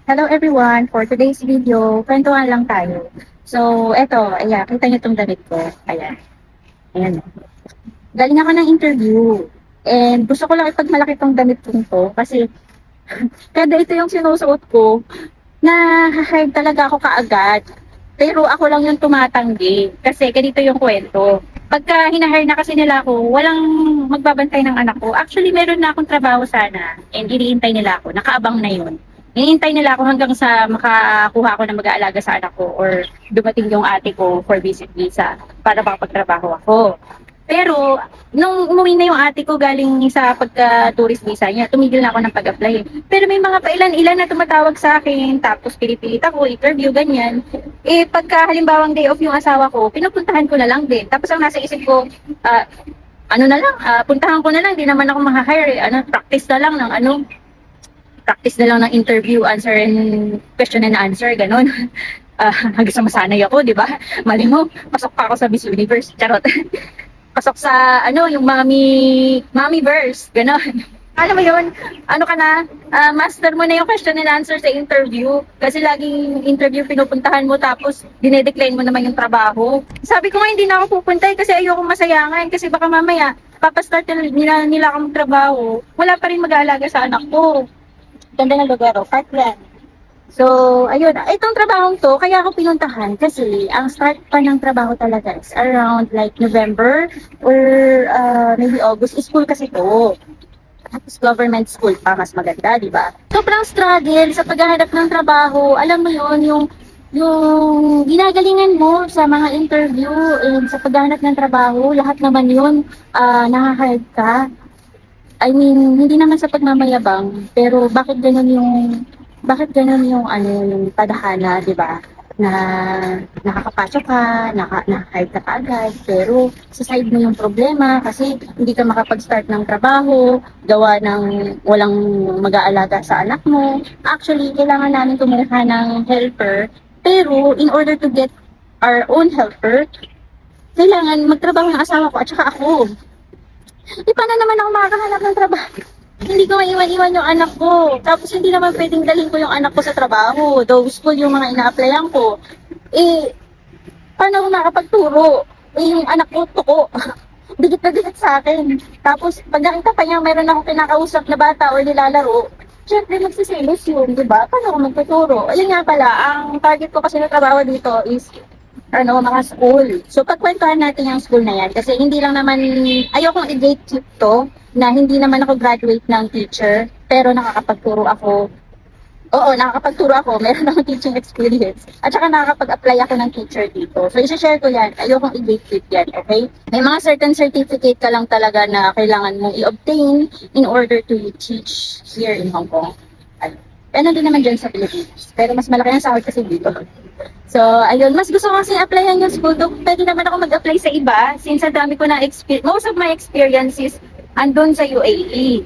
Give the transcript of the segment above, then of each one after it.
Hello everyone! For today's video, kwentuhan lang tayo. So, eto, ayan, kita niyo itong damit ko. Ayan. Ayan. Galing ako ng interview. And gusto ko lang ipagmalaki tong damit kong to kasi kada ito yung sinusuot ko, na-hire talaga ako kaagad. Pero ako lang yung tumatanggi kasi ganito yung kwento. Pagka hinahire na kasi nila ako, walang magbabantay ng anak ko. Actually, meron na akong trabaho sana and iniintay nila ako. Nakaabang na yun. Iniintay nila ako hanggang sa makakuha ako na mag-aalaga sa anak ko or dumating yung ate ko for visit visa para makapagtrabaho ako. Pero, nung umuwi na yung ate ko galing sa pagka-tourist visa niya, tumigil na ako ng pag-apply. Pero may mga pailan-ilan na tumatawag sa akin, tapos pinipilit ako, interview, ganyan. Eh, pagka halimbawang day off yung asawa ko, pinupuntahan ko na lang din. Tapos ang nasa isip ko, ano na lang, puntahan ko na lang, di naman ako ma-hire. Practice na lang ng practice na lang ng interview, answer and question and answer, ganon. Hanggang sa masanay ako, di ba? Mali mo, pasok pa ako sa Miss Universe, charot. Pasok sa yung mommy verse, gano'n. Alam mo yun, ano ka na, master mo na yung question and answer sa interview. Kasi laging interview pinupuntahan mo tapos dinedecline mo naman yung trabaho. Sabi ko nga hindi na ako pupunta kasi ayoko masayangan. Kasi baka mamaya, papastart nila akong trabaho, wala pa rin mag-aalaga sa anak ko. Ganda ng lugar, Parkland. So, ayun, itong trabahong to, kaya ako pinuntahan kasi ang start pa ng trabaho talaga is around like November or maybe August. School kasi to. Tapos government school pa, mas maganda, di ba? Sobrang struggle sa paghahanap ng trabaho. Alam mo yun, yung ginagalingan mo sa mga interview and sa paghahanap ng trabaho, lahat naman yun, nakahard ka. I mean, hindi naman sa pagmamayabang, pero bakit ganun yung yung tadhana, 'di ba? Na nakakapasok ka, na-hire ka kaagad, pero sa side mo yung problema kasi hindi ka makapag-start ng trabaho, gawa ng walang mag-aalaga sa anak mo. Actually, kailangan namin kumuha ng helper, pero in order to get our own helper, kailangan magtrabaho ng asawa ko at saka ako. Paano naman ako makakahanap ng trabaho? Hindi ko maiwan-iwan yung anak ko. Tapos hindi naman pwedeng dalhin ko yung anak ko sa trabaho. Though school yung mga ina-applyan ko. Eh, paano ako makapagturo? Eh, yung anak ko, tuko. Dikit na dikit sa akin. Tapos, pag nakita pa niya, mayroon akong kinakausap na bata o nilalaro, syempre magsiselos yun, di ba? Paano ako magtuturo? Ayun nga pala, ang target ko kasi na trabaho dito is mga school. So, pagkwentuhan natin yung school na yan. Kasi hindi lang naman, ayokong i-gatekeep to, na hindi naman ako graduate ng teacher, pero nakakapagturo ako. Oo, nakakapagturo ako. Meron akong teaching experience. At saka nakakapag-apply ako ng teacher dito. So, isa-share ko yan. Ayokong i-gatekeep yan, okay? May mga certain certificate ka lang talaga na kailangan mong i-obtain in order to teach here in Hong Kong. Ano din naman dyan sa Pilipinas. Pero mas malaki ang sahod kasi dito. So, ayun, mas gusto ko kasi applyan yung school doc. Pwede naman ako mag-apply sa iba since ang dami ko na experience. Most of my experiences andun sa UAE.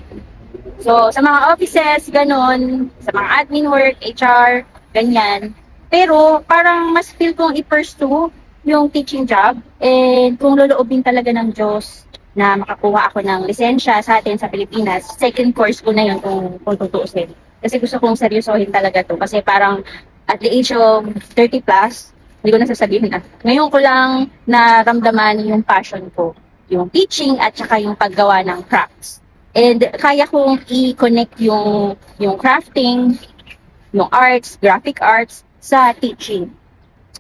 So, sa mga offices, ganun, sa mga admin work, HR, ganyan. Pero, parang mas feel kong i-pursue yung teaching job. And kung loloobin talaga ng Diyos na makakuha ako ng lisensya sa atin sa Pilipinas, second course ko na yun kung tutuusin. Kasi gusto kong seryosohin talaga to. Kasi parang at the age of 30 plus, hindi ko na sasabihin na. Ngayon ko lang naramdaman yung passion ko. Yung teaching at saka yung paggawa ng crafts. And kaya kong i-connect yung crafting, yung arts, graphic arts, sa teaching.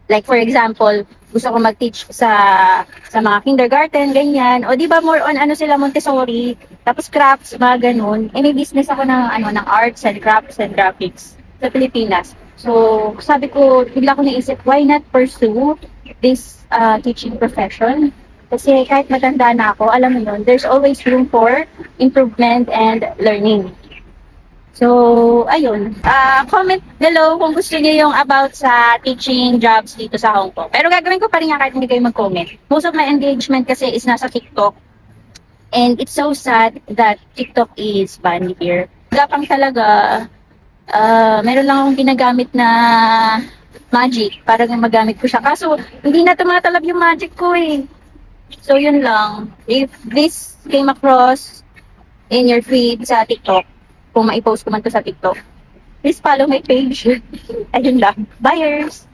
Like for example, gusto ko mag-teach sa mga kindergarten, ganyan. O di ba more on sila Montessori, tapos crafts, mga ganun. Eh may business ako ng arts and crafts and graphics sa Pilipinas. So, sabi ko, bigla ko naisip, why not pursue this teaching profession? Kasi kahit matanda na ako, alam mo yun, there's always room for improvement and learning. So, ayun. Comment below kung gusto niyo yung about sa teaching jobs dito sa Hong Kong. Pero gagawin ko pa rin yan kahit hindi kayo mag-comment. Most of my engagement kasi is nasa TikTok. And it's so sad that TikTok is banned here. Gapang talaga, meron lang akong ginagamit na magic para magamit ko siya. Kaso, hindi na tumatalab yung magic ko eh. So, yun lang. If this came across in your feed sa TikTok, kung maipost ko man to sa TikTok, Please follow my page. Ayun lang. Buyers!